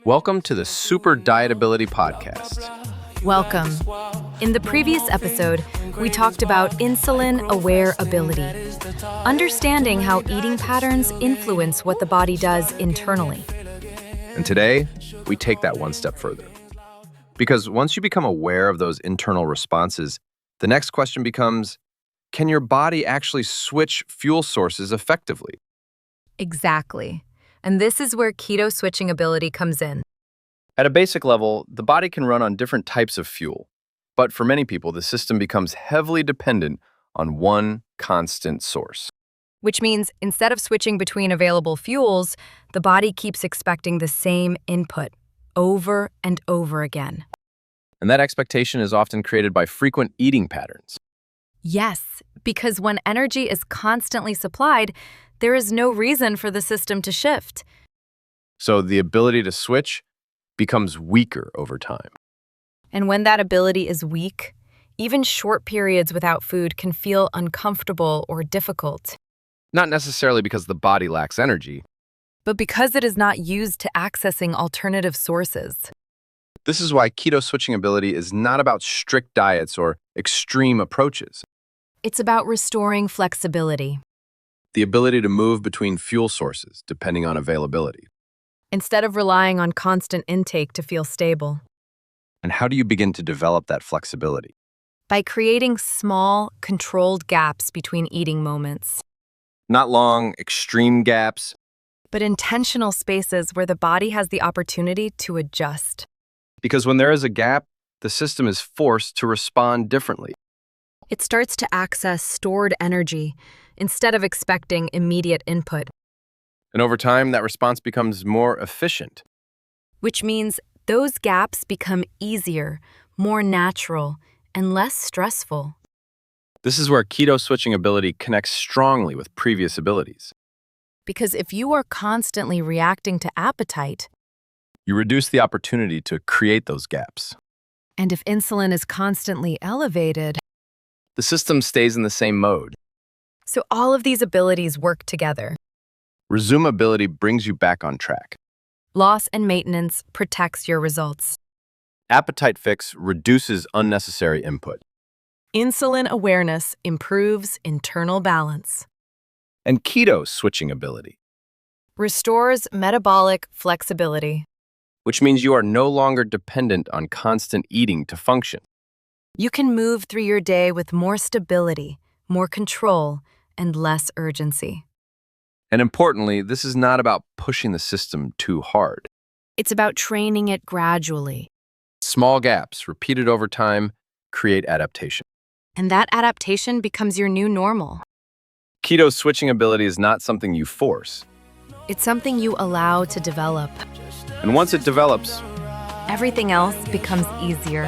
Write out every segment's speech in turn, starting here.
Welcome to the Super Dietability Podcast. Welcome. In the previous episode, we talked about insulin-aware ability, understanding how eating patterns influence what the body does internally. And today, we take that one step further. Because once you become aware of those internal responses, the next question becomes, can your body actually switch fuel sources effectively? Exactly. And this is where keto switching ability comes in. At a basic level, the body can run on different types of fuel. But for many people, the system becomes heavily dependent on one constant source. Which means instead of switching between available fuels, the body keeps expecting the same input over and over again. And that expectation is often created by frequent eating patterns. Yes, because when energy is constantly supplied, there is no reason for the system to shift. So the ability to switch becomes weaker over time. And when that ability is weak, even short periods without food can feel uncomfortable or difficult. Not necessarily because the body lacks energy, but because it is not used to accessing alternative sources. This is why keto switching ability is not about strict diets or extreme approaches. It's about restoring flexibility. The ability to move between fuel sources depending on availability. Instead of relying on constant intake to feel stable. And how do you begin to develop that flexibility? By creating small, controlled gaps between eating moments. Not long, extreme gaps, but intentional spaces where the body has the opportunity to adjust. Because when there is a gap, the system is forced to respond differently. It starts to access stored energy instead of expecting immediate input. And over time, that response becomes more efficient. Which means those gaps become easier, more natural, and less stressful. This is where keto switching ability connects strongly with previous abilities. Because if you are constantly reacting to appetite, you reduce the opportunity to create those gaps. And if insulin is constantly elevated, the system stays in the same mode. So all of these abilities work together. Resumability brings you back on track. Loss and maintenance protects your results. Appetite fix reduces unnecessary input. Insulin awareness improves internal balance. And keto switching ability restores metabolic flexibility. Which means you are no longer dependent on constant eating to function. You can move through your day with more stability, more control, and less urgency. And importantly, this is not about pushing the system too hard. It's about training it gradually. Small gaps, repeated over time, create adaptation. And that adaptation becomes your new normal. Keto switching ability is not something you force. It's something you allow to develop. And once it develops, everything else becomes easier.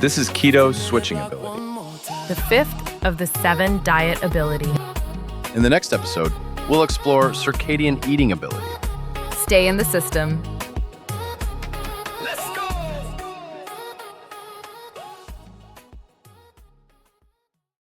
This is keto switching ability. The fifth of the 7 diet ability. In the next episode, we'll explore circadian eating ability. Stay in the system